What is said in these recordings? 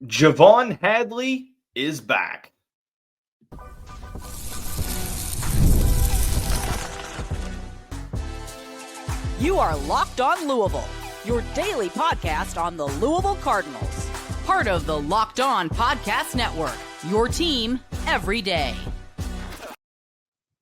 Javon Hadley is back. You are Locked On Louisville, your daily podcast on the Louisville Cardinals. Part of the Locked On Podcast Network, your team every day.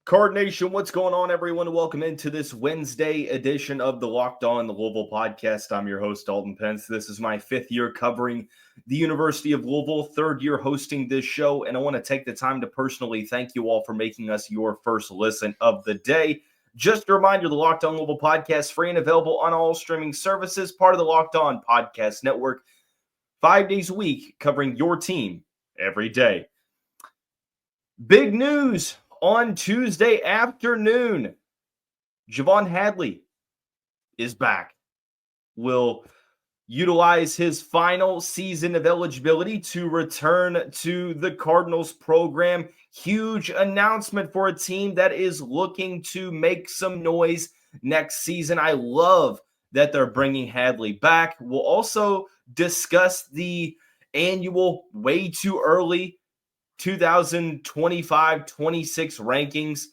Card Nation, what's going on, everyone? Welcome into this Wednesday edition of the Locked On Louisville podcast. I'm your host, Dalton Pence. This is my fifth year covering the University of Louisville, third year hosting this show, and I want to take the time to personally thank you all for making us your first listen of the day. Just a reminder, the Locked On Louisville podcast, free and available on all streaming services, part of the Locked On Podcast Network, 5 days a week, covering your team every day. Big news on Tuesday afternoon. Javon Hadley is back. Will utilize his final season of eligibility to return to the Cardinals program. Huge announcement for a team that is looking to make some noise next season. I love that they're bringing Hadley back. We'll also discuss the annual way too early 2025-26 rankings.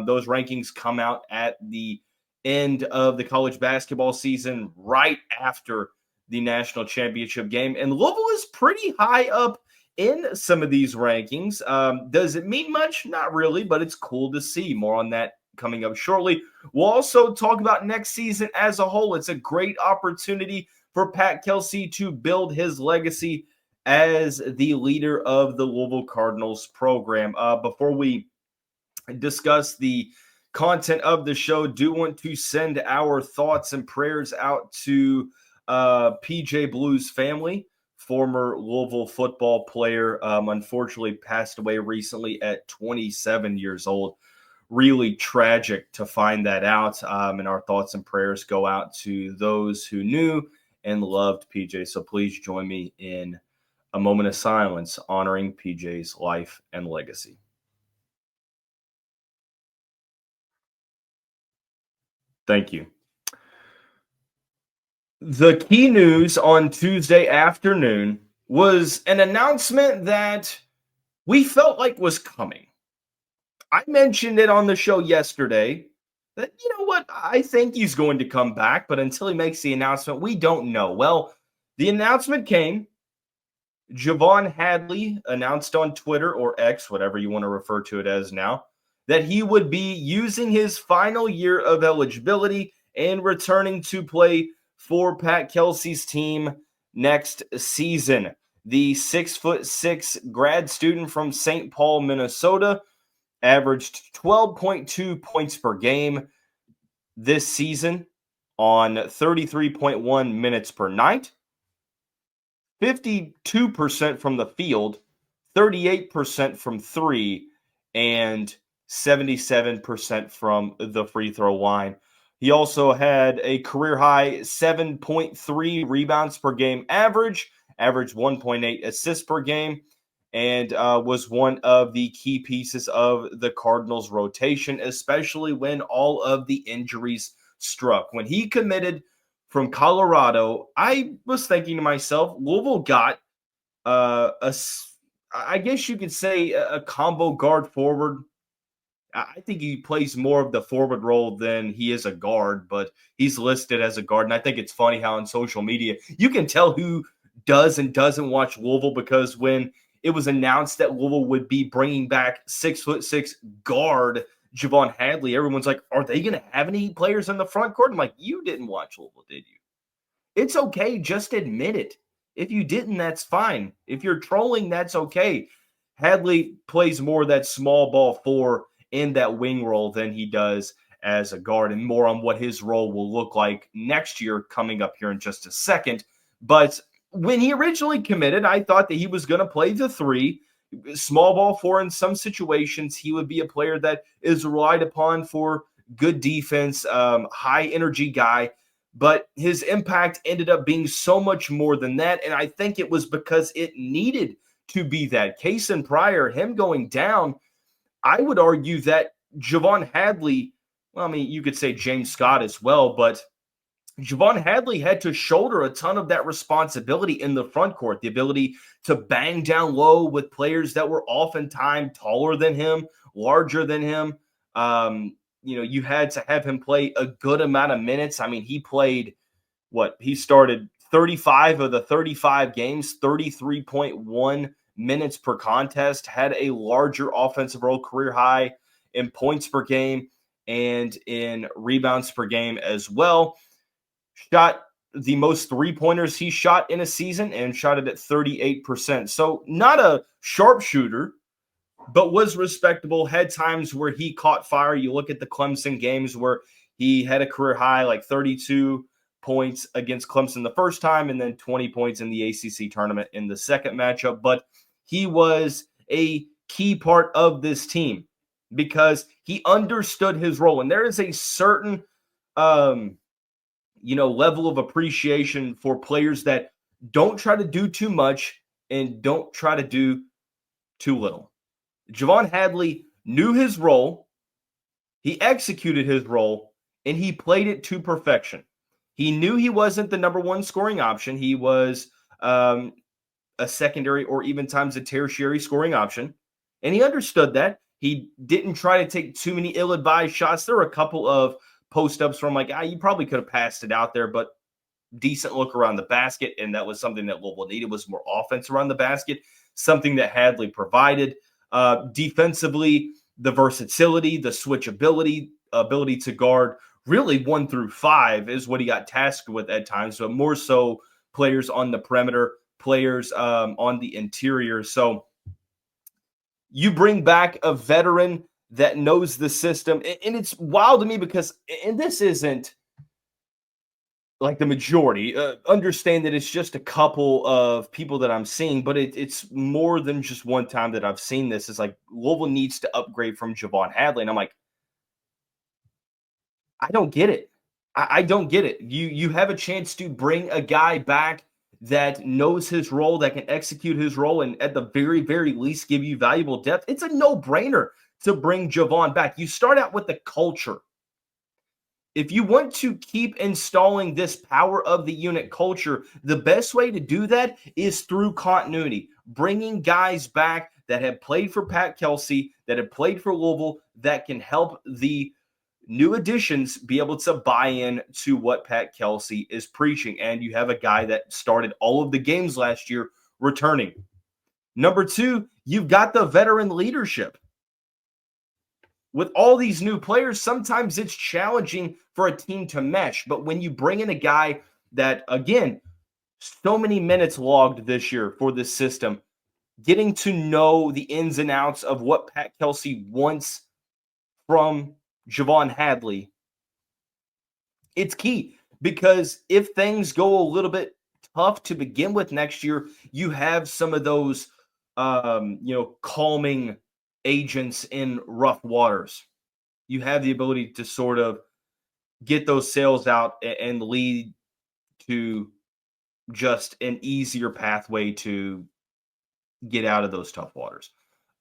Those rankings come out at the end of the college basketball season, right after the national championship game. And Louisville is pretty high up in some of these rankings. Does it mean much? Not really, but it's cool to see. More on that coming up shortly. We'll also talk about next season as a whole. It's a great opportunity for Pat Kelsey to build his legacy as the leader of the Louisville Cardinals program. Before we discuss the content of the show, do want to send our thoughts and prayers out to PJ Blue's family. Former Louisville football player, unfortunately passed away recently at 27 years old. Really tragic to find that out. And our thoughts and prayers go out to those who knew and loved PJ. So please join me in a moment of silence honoring PJ's life and legacy. Thank you. The key news on Tuesday afternoon was an announcement that we felt like was coming. I mentioned it on the show yesterday that, you know what, I think he's going to come back, but until he makes the announcement, we don't know. Well, the announcement came. Javon Hadley announced on Twitter, or X, whatever you want to refer to it as now, that he would be using his final year of eligibility and returning to play for Pat Kelsey's team next season. The 6'6" grad student from St. Paul, Minnesota, averaged 12.2 points per game this season on 33.1 minutes per night. 52% from the field, 38% from three, and 77% from the free throw line. He also had a career-high 7.3 rebounds per game averaged 1.8 assists per game, and was one of the key pieces of the Cardinals' rotation, especially when all of the injuries struck. When he committed from Colorado, I was thinking to myself, Louisville got I guess you could say a combo guard forward. I think he plays more of the forward role than he is a guard, but he's listed as a guard. And I think it's funny how on social media you can tell who does and doesn't watch Louisville, because when it was announced that Louisville would be bringing back 6'6" guard Javon Hadley, everyone's like, are they going to have any players in the front court? I'm like, you didn't watch Louisville, did you? It's okay. Just admit it. If you didn't, that's fine. If you're trolling, that's okay. Hadley plays more that small ball four in that wing role than he does as a guard, and more on what his role will look like next year coming up here in just a second. But when he originally committed, I thought that he was going to play the three, small ball four in some situations. He would be a player that is relied upon for good defense, high energy guy. But his impact ended up being so much more than that, and I think it was because it needed to be that. Case in prior, him going down, I would argue that Javon Hadley, well, I mean, you could say James Scott as well, but Javon Hadley had to shoulder a ton of that responsibility in the front court, the ability to bang down low with players that were oftentimes taller than him, larger than him. You had to have him play a good amount of minutes. I mean, he played he started 35 of the 35 games, 33.1 minutes per contest, had a larger offensive role, career high in points per game and in rebounds per game as well. Shot the most three-pointers he shot in a season and shot it at 38%. So not a sharpshooter, but was respectable, had times where he caught fire. You look at the Clemson games where he had a career high, like 32 points against Clemson the first time and then 20 points in the ACC tournament in the second matchup. But he was a key part of this team because he understood his role. And there is a certain level of appreciation for players that don't try to do too much and don't try to do too little. Javon Hadley knew his role, he executed his role, and he played it to perfection. He knew he wasn't the number one scoring option. He was a secondary or even times a tertiary scoring option, and he understood that. He didn't try to take too many ill-advised shots. There were a couple of post-ups from you probably could have passed it out there, but decent look around the basket, and that was something that Louisville needed, was more offense around the basket, something that Hadley provided. Defensively, the versatility, the switchability, ability to guard really 1 through 5 is what he got tasked with at times, but more so players on the perimeter, players on the interior. So you bring back a veteran that knows the system. And it's wild to me because, and this isn't like the majority, understand that it's just a couple of people that I'm seeing, but it's more than just one time that I've seen this. It's like Louisville needs to upgrade from Javon Hadley. And I'm like, I don't get it. I don't get it. You have a chance to bring a guy back that knows his role, that can execute his role, and at the very, very least give you valuable depth. It's a no-brainer to bring Javon back. You start out with the culture. If you want to keep installing this power of the unit culture, the best way to do that is through continuity, bringing guys back that have played for Pat Kelsey, that have played for Louisville, that can help the new additions be able to buy in to what Pat Kelsey is preaching. And you have a guy that started all of the games last year returning. Number 2, you've got the veteran leadership. With all these new players, sometimes it's challenging for a team to mesh. But when you bring in a guy that, again, so many minutes logged this year for this system, getting to know the ins and outs of what Pat Kelsey wants from Javon Hadley, it's key. Because if things go a little bit tough to begin with next year, you have some of those, calming agents in rough waters. You have the ability to sort of get those sails out and lead to just an easier pathway to get out of those tough waters.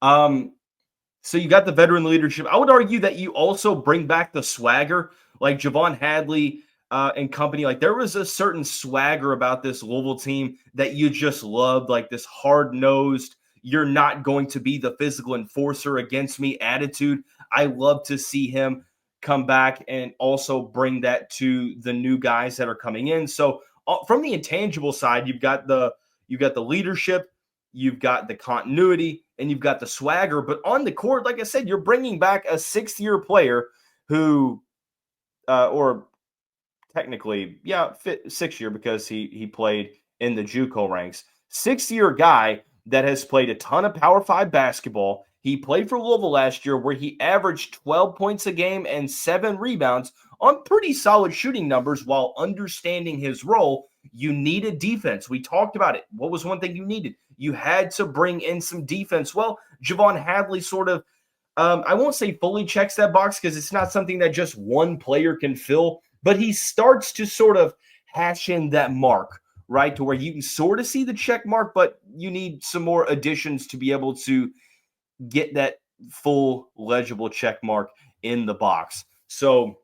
So you got the veteran leadership. I would argue that you also bring back the swagger, like Javon Hadley and company. Like there was a certain swagger about this Louisville team that you just loved, like this hard-nosed, you're not going to be the physical enforcer against me attitude. I love to see him come back and also bring that to the new guys that are coming in. So from the intangible side, you've got the leadership, you've got the continuity, and you've got the swagger. But on the court, like I said, you're bringing back a 6th-year player who, or technically, 6th year because he played in the JUCO ranks. 6th-year guy that has played a ton of Power 5 basketball. He played for Louisville last year where he averaged 12 points a game and 7 rebounds on pretty solid shooting numbers while understanding his role. You needed defense. We talked about it. What was one thing you needed? You had to bring in some defense. Well, Javon Hadley sort of, I won't say fully checks that box because it's not something that just one player can fill, but he starts to sort of hash in that mark, right, to where you can sort of see the check mark, but you need some more additions to be able to get that full legible check mark in the box. So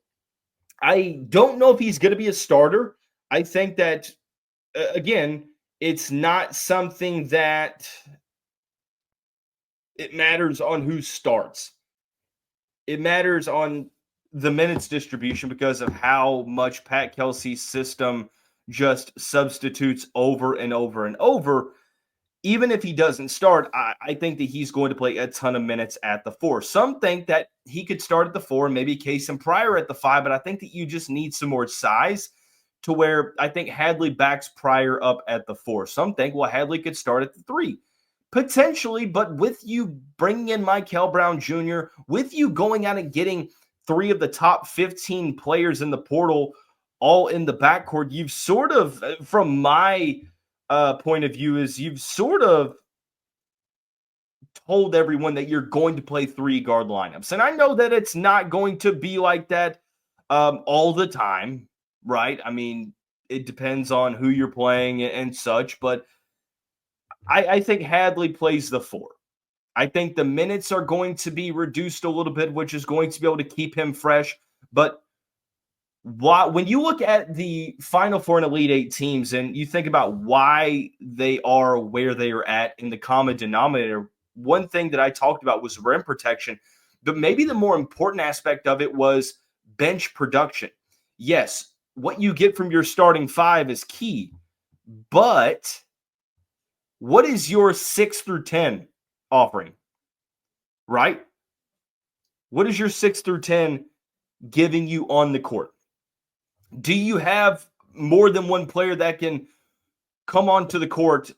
I don't know if he's going to be a starter. I think that, again, it's not something that it matters on who starts. It matters on the minutes distribution because of how much Pat Kelsey's system just substitutes over and over and over. Even if he doesn't start, I think that he's going to play a ton of minutes at the 4. Some think that he could start at the 4, maybe Case and Pryor at the 5, but I think that you just need some more size to where I think Hadley backs Pryor up at the 4. Some think, well, Hadley could start at the 3. Potentially, but with you bringing in Mikel Brown Jr., with you going out and getting 3 of the top 15 players in the portal all in the backcourt, you've sort of, from my point of view, is you've sort of told everyone that you're going to play 3 guard lineups. And I know that it's not going to be like that all the time, right? I mean, it depends on who you're playing and such, but I think Hadley plays the 4. I think the minutes are going to be reduced a little bit, which is going to be able to keep him fresh. But when you look at the Final Four and Elite Eight teams and you think about why they are where they are at in the common denominator, one thing that I talked about was rim protection, but maybe the more important aspect of it was bench production. Yes, what you get from your starting 5 is key, but what is your 6 through 10 offering, right? What is your 6 through 10 giving you on the court? Do you have more than one player that can come onto the court,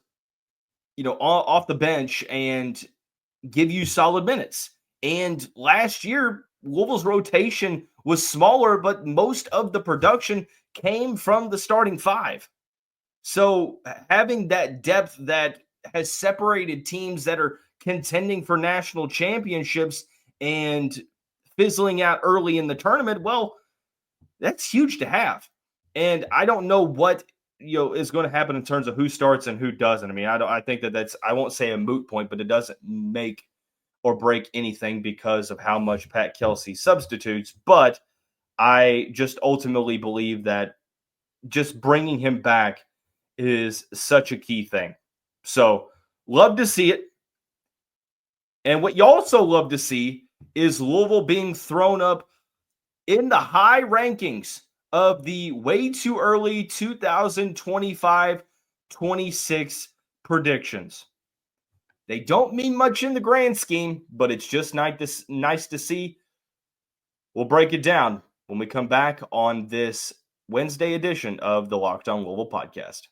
off the bench and give you solid minutes? And last year, Louisville's rotation was smaller, but most of the production came from the starting 5. So having that depth that has separated teams that are contending for national championships and fizzling out early in the tournament, well, that's huge to have. And I don't know what is going to happen in terms of who starts and who doesn't. I mean, I think that's, I won't say a moot point, but it doesn't make or break anything because of how much Pat Kelsey substitutes. But I just ultimately believe that just bringing him back is such a key thing. So love to see it. And what you also love to see is Louisville being thrown up in the high rankings of the way too early 2025-26 predictions. They don't mean much in the grand scheme, but it's just nice to see. We'll break it down when we come back on this Wednesday edition of the Locked On Louisville podcast.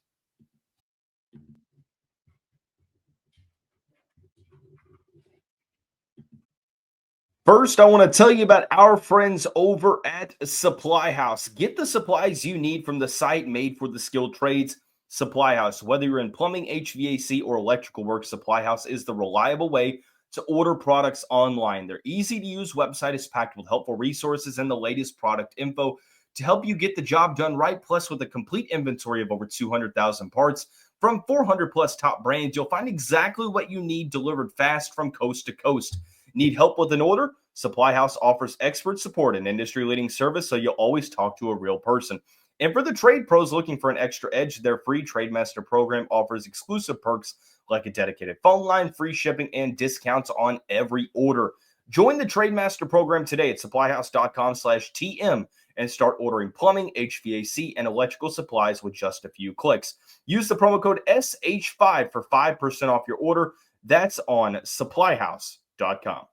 First, I want to tell you about our friends over at Supply House. Get the supplies you need from the site made for the skilled trades, Supply House. Whether you're in plumbing, HVAC, or electrical work, Supply House is the reliable way to order products online. Their easy-to-use website is packed with helpful resources and the latest product info to help you get the job done right. Plus, with a complete inventory of over 200,000 parts from 400-plus top brands, you'll find exactly what you need delivered fast from coast to coast. Need help with an order? Supply House offers expert support and industry-leading service, so you'll always talk to a real person. And for the trade pros looking for an extra edge, their free TradeMaster program offers exclusive perks like a dedicated phone line, free shipping, and discounts on every order. Join the TradeMaster program today at supplyhouse.com/TM and start ordering plumbing, HVAC, and electrical supplies with just a few clicks. Use the promo code SH5 for 5% off your order. That's on supplyhouse.com.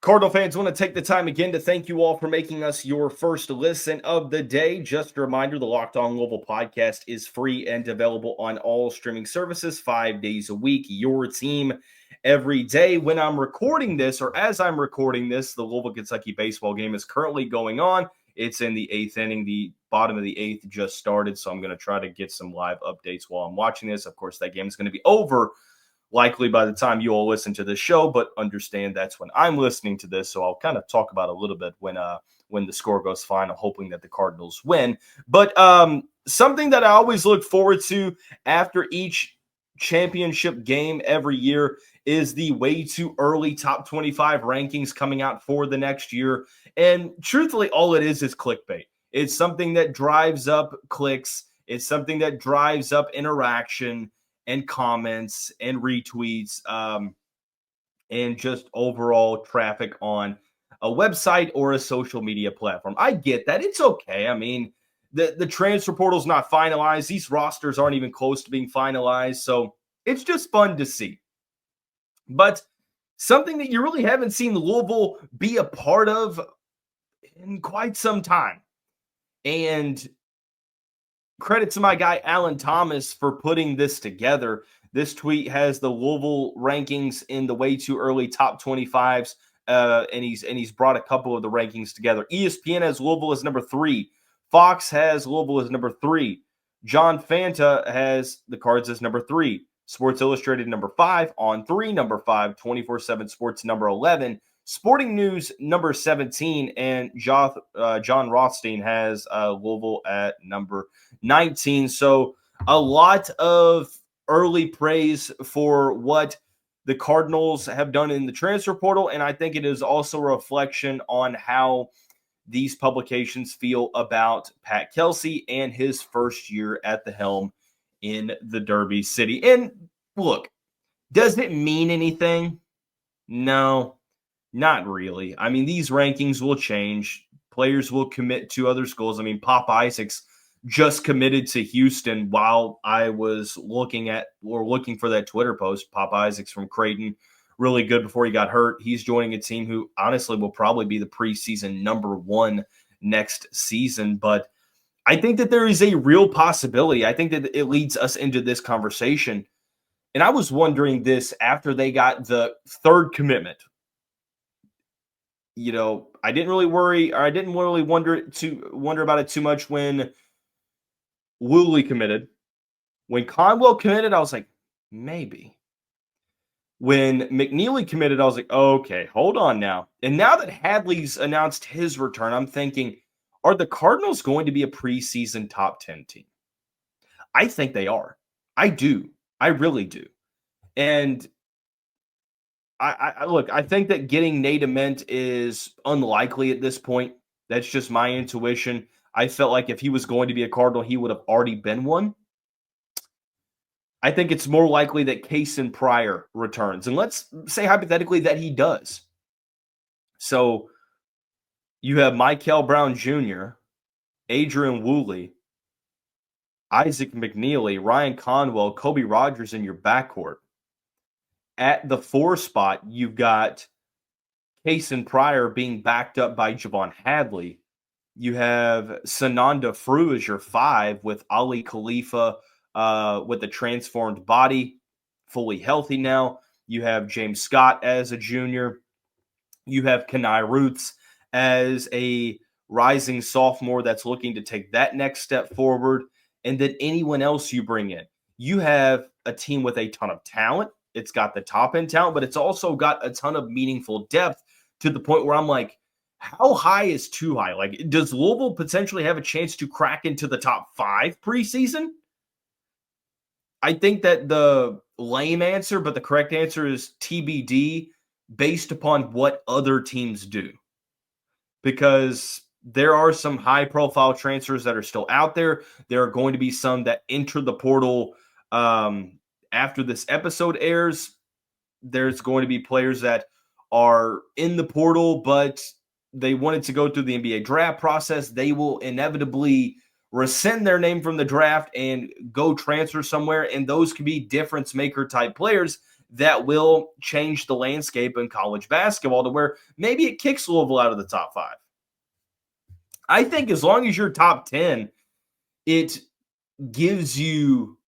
Cardinal fans, want to take the time again to thank you all for making us your first listen of the day. Just a reminder, the Locked On Louisville podcast is free and available on all streaming services 5 days a week. Your team every day. When I'm recording this, or as I'm recording this, the Louisville-Kentucky baseball game is currently going on. It's in the 8th inning. The bottom of the 8th just started, so I'm going to try to get some live updates while I'm watching this. Of course, that game is going to be over likely by the time you all listen to this show, but understand that's when I'm listening to this. So I'll kind of talk about a little bit when the score goes final, hoping that the Cardinals win. But something that I always look forward to after each championship game every year is the way too early top 25 rankings coming out for the next year. And truthfully, all it is clickbait. It's something that drives up clicks. It's something that drives up interaction and comments and retweets and just overall traffic on a website or a social media platform. I get that. It's okay. I mean, the transfer portal's not finalized. These rosters aren't even close to being finalized. So it's just fun to see. But something that you really haven't seen Louisville be a part of in quite some time. And credit to my guy, Alan Thomas, for putting this together. This tweet has the Louisville rankings in the way too early top 25s. And he's brought a couple of the rankings together. ESPN has Louisville as number 3. Fox has Louisville as number 3. John Fanta has the Cards as number 3. Sports Illustrated number 5. On 3 number 5. 24/7 Sports number 11. Sporting News number 17. And John Rothstein has Louisville at number 19. So a lot of early praise for what the Cardinals have done in the transfer portal, and I think it is also a reflection on how these publications feel about Pat Kelsey and his first year at the helm in the Derby City. And look, does it mean anything? No, not really. I mean, these rankings will change. Players will commit to other schools. I mean, Pop Isaacs just committed to Houston while I was looking for that Twitter post. Pop Isaacs from Creighton, really good before he got hurt. He's joining a team who honestly will probably be the preseason number 1 next season. But I think that there is a real possibility. I think that it leads us into this conversation. And I was wondering this after they got the 3rd commitment. You know, I didn't really wonder about it too much when Wooley committed. When Conwell committed, I was like, maybe. When McKneely committed, I was like, okay, hold on now. And now that Hadley's announced his return, I'm thinking, are the Cardinals going to be a preseason top 10 team? I think they are. I do. I really do. And I think that getting Nate Ament is unlikely at this point. That's just my intuition. I felt like if he was going to be a Cardinal, he would have already been one. I think it's more likely that Kaysen Pryor returns. And let's say hypothetically that he does. So you have Mikel Brown Jr., Adrian Wooley, Isaac McKneely, Ryan Conwell, Kobe Rogers in your backcourt. At the 4 spot, you've got Kaysen Pryor being backed up by Javon Hadley. You have Sananda Frew as your 5 with Ali Khalifa with a transformed body, fully healthy now. You have James Scott as a junior. You have Kenai Roots as a rising sophomore that's looking to take that next step forward. And then anyone else you bring in. You have a team with a ton of talent. It's got the top-end talent, but it's also got a ton of meaningful depth to the point where I'm like, how high is too high? Like, does Louisville potentially have a chance to crack into the top 5 preseason? I think that the lame answer, but the correct answer is TBD based upon what other teams do. Because there are some high-profile transfers that are still out there. There are going to be some that enter the portal after this episode airs. There's going to be players that are in the portal, but they wanted to go through the NBA draft process. They will inevitably rescind their name from the draft and go transfer somewhere. And those can be difference maker type players that will change the landscape in college basketball to where maybe it kicks Louisville out of the top 5. I think as long as you're top 10, it gives you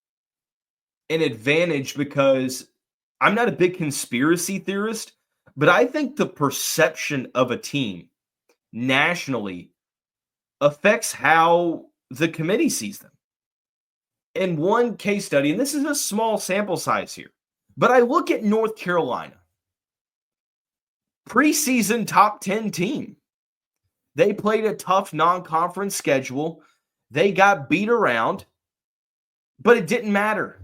an advantage because I'm not a big conspiracy theorist, but I think the perception of a team nationally affects how the committee sees them. In one case study, and this is a small sample size here, but I look at North Carolina, preseason top 10 team. They played a tough non-conference schedule. They got beat around, but it didn't matter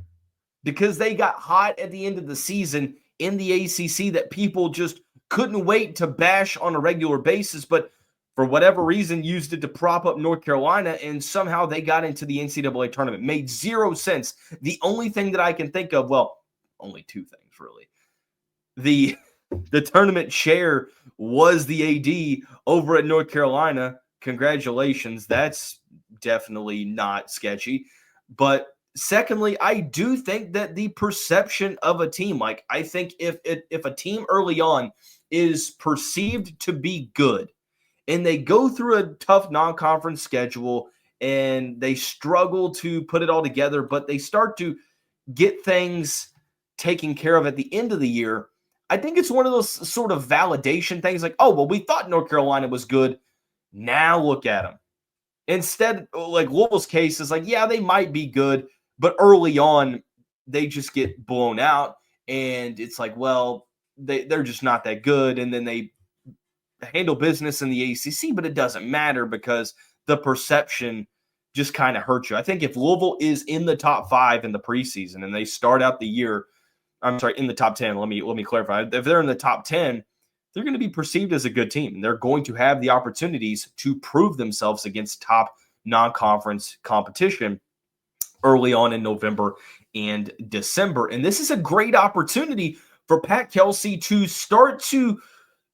because they got hot at the end of the season in the ACC that people just couldn't wait to bash on a regular basis, but for whatever reason used it to prop up North Carolina, and somehow they got into the NCAA tournament. Made zero sense. The only thing that I can think of, well, only two things really. The tournament chair was the AD over at North Carolina. Congratulations. That's definitely not sketchy. But secondly, I do think that the perception of a team, like I think if a team early on is perceived to be good and they go through a tough non-conference schedule and they struggle to put it all together, but they start to get things taken care of at the end of the year, I think it's one of those sort of validation things like, oh, well, we thought North Carolina was good. Now look at them. Instead, like Louisville's case is like, yeah, they might be good, but early on, they just get blown out. And it's like, well, they're just not that good. And then they handle business in the ACC, but it doesn't matter because the perception just kind of hurts you. I think if Louisville is in the top 5 in the preseason and they start out the year, I'm sorry, in the top 10, let me clarify. If they're in the top 10, they're going to be perceived as a good team. And they're going to have the opportunities to prove themselves against top non-conference competition early on in November and December. And this is a great opportunity for Pat Kelsey to start to,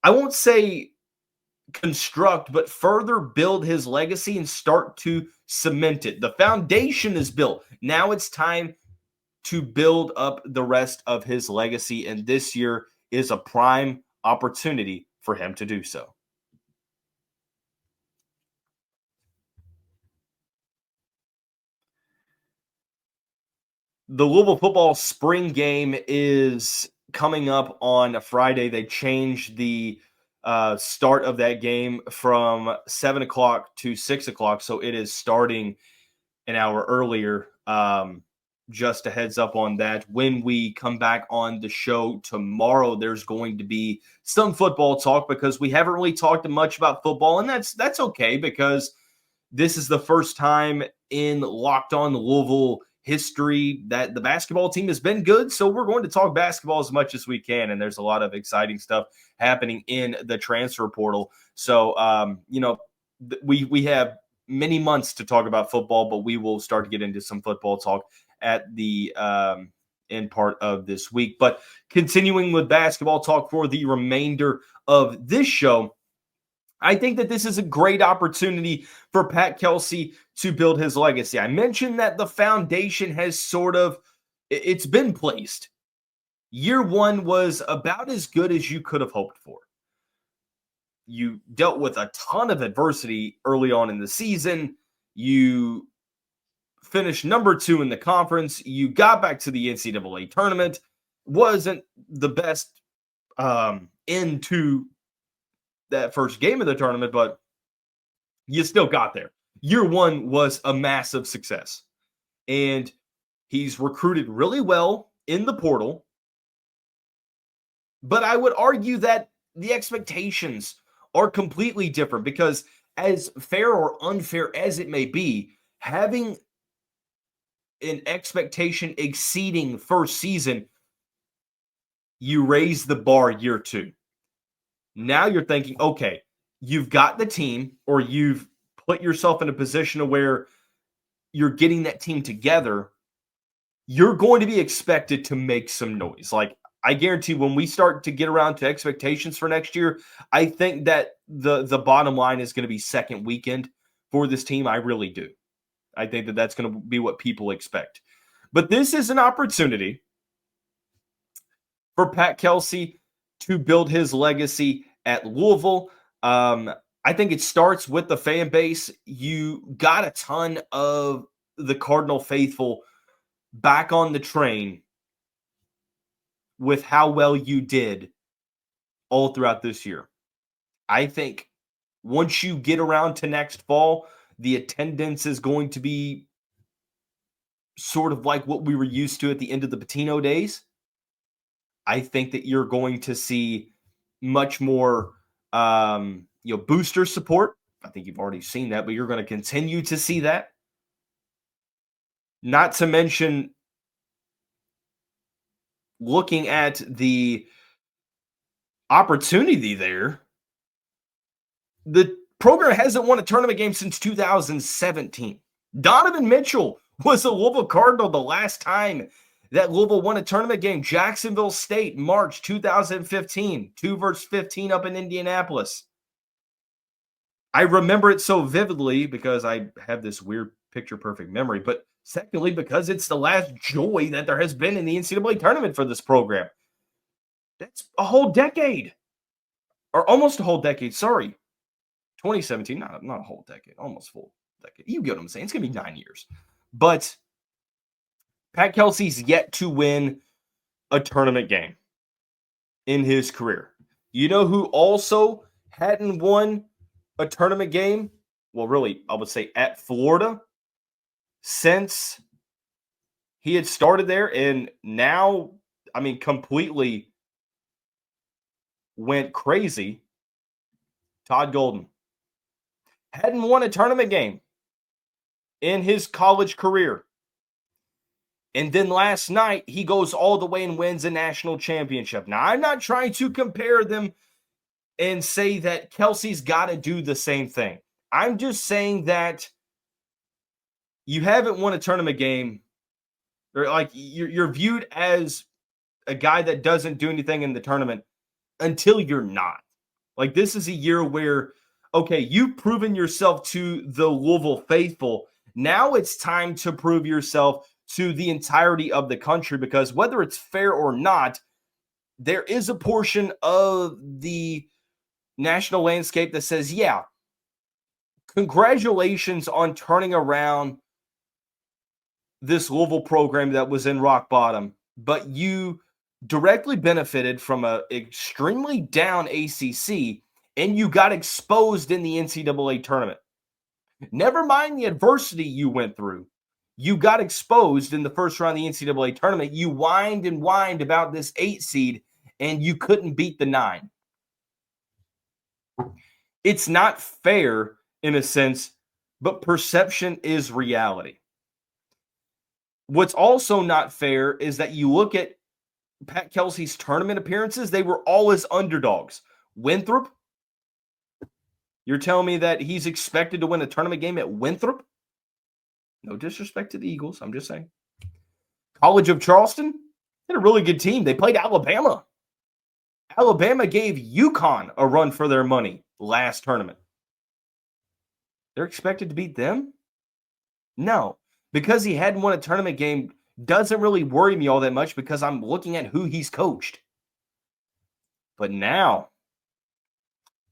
I won't say construct, but further build his legacy and start to cement it. The foundation is built. Now it's time to build up the rest of his legacy, and this year is a prime opportunity for him to do so. The Louisville football spring game is coming up on a Friday. They changed the start of that game from 7 o'clock to 6 o'clock, so it is starting an hour earlier. Just a heads up on that. When we come back on the show tomorrow, there's going to be some football talk because we haven't really talked much about football, and that's okay because this is the first time in Locked On Louisville history that the basketball team has been good. So we're going to talk basketball as much as we can, and there's a lot of exciting stuff happening in the transfer portal. So, we have many months to talk about football, but we will start to get into some football talk at the end part of this week. But continuing with basketball talk for the remainder of this show, I think that this is a great opportunity for Pat Kelsey to build his legacy. I mentioned that the foundation has it's been placed. Year one was about as good as you could have hoped for. You dealt with a ton of adversity early on in the season. You finished number 2 in the conference. You got back to the NCAA tournament. Wasn't the best into that first game of the tournament, but you still got there. Year one was a massive success. And he's recruited really well in the portal. But I would argue that the expectations are completely different because as fair or unfair as it may be, having an expectation exceeding first season, you raise the bar year 2. Now you're thinking, okay, you've got the team, or you've put yourself in a position where you're getting that team together. You're going to be expected to make some noise. Like, I guarantee when we start to get around to expectations for next year, I think that the bottom line is going to be second weekend for this team. I really do. I think that that's going to be what people expect. But this is an opportunity for Pat Kelsey to build his legacy at Louisville. I think it starts with the fan base. You got a ton of the Cardinal faithful back on the train with how well you did all throughout this year. I think once you get around to next fall, the attendance is going to be sort of like what we were used to at the end of the Pitino days. I think that you're going to see much more booster support. I think you've already seen that, but you're going to continue to see that. Not to mention looking at the opportunity there, the program hasn't won a tournament game since 2017. Donovan Mitchell was a Louisville Cardinal the last time that Louisville won a tournament game. Jacksonville State, March 2015, 2-15 up in Indianapolis. I remember it so vividly because I have this weird picture-perfect memory, but secondly, because it's the last joy that there has been in the NCAA tournament for this program. That's a whole decade, or almost a whole decade, sorry. 2017, not a whole decade, almost full decade. You get what I'm saying. It's going to be 9 years. But Pat Kelsey's yet to win a tournament game in his career. You know who also hadn't won a tournament game? Well, really, I would say at Florida since he had started there, and now, I mean, completely went crazy. Todd Golden hadn't won a tournament game in his college career. And then last night, he goes all the way and wins a national championship. Now, I'm not trying to compare them and say that Kelsey's got to do the same thing. I'm just saying that you haven't won a tournament game, or like you're viewed as a guy that doesn't do anything in the tournament until you're not. Like, this is a year where, okay, you've proven yourself to the Louisville faithful. Now it's time to prove yourself to the entirety of the country, because whether it's fair or not, there is a portion of the national landscape that says, yeah, congratulations on turning around this Louisville program that was in rock bottom, but you directly benefited from an extremely down ACC, and you got exposed in the NCAA tournament. Never mind the adversity you went through. You got exposed in the first round of the NCAA tournament. You whined and whined about this 8 seed, and you couldn't beat the 9. It's not fair in a sense, but perception is reality. What's also not fair is that you look at Pat Kelsey's tournament appearances, they were always underdogs. Winthrop, you're telling me that he's expected to win a tournament game at Winthrop? No disrespect to the Eagles, I'm just saying. College of Charleston had a really good team. They played Alabama. Alabama gave UConn a run for their money last tournament. They're expected to beat them? No. Because he hadn't won a tournament game doesn't really worry me all that much, because I'm looking at who he's coached. But now,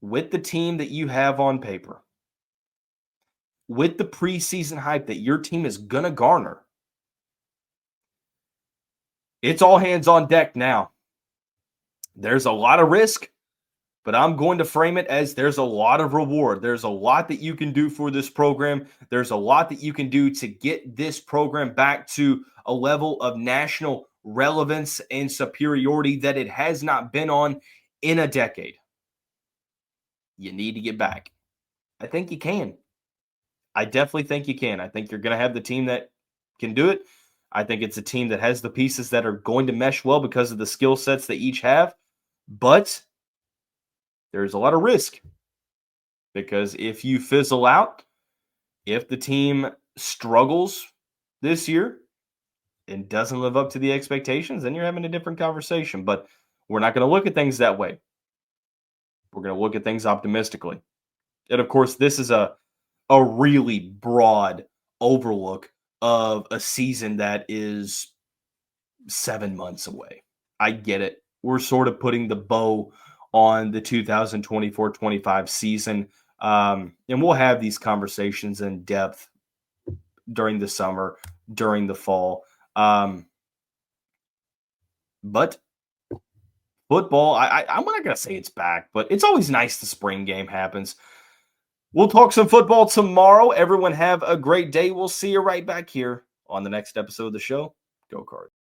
with the team that you have on paper, with the preseason hype that your team is going to garner, it's all hands on deck now. There's a lot of risk, but I'm going to frame it as there's a lot of reward. There's a lot that you can do for this program. There's a lot that you can do to get this program back to a level of national relevance and superiority that it has not been on in a decade. You need to get back. I think you can. I definitely think you can. I think you're going to have the team that can do it. I think it's a team that has the pieces that are going to mesh well because of the skill sets they each have. But there's a lot of risk, because if you fizzle out, if the team struggles this year and doesn't live up to the expectations, then you're having a different conversation. But we're not going to look at things that way. We're going to look at things optimistically. And of course, this is a really broad overlook of a season that is 7 months away. I get it. We're sort of putting the bow on the 2024-25 season. And we'll have these conversations in depth during the summer, during the fall. But football, I'm not going to say it's back, but it's always nice the spring game happens. We'll talk some football tomorrow. Everyone have a great day. We'll see you right back here on the next episode of the show. Go Cards.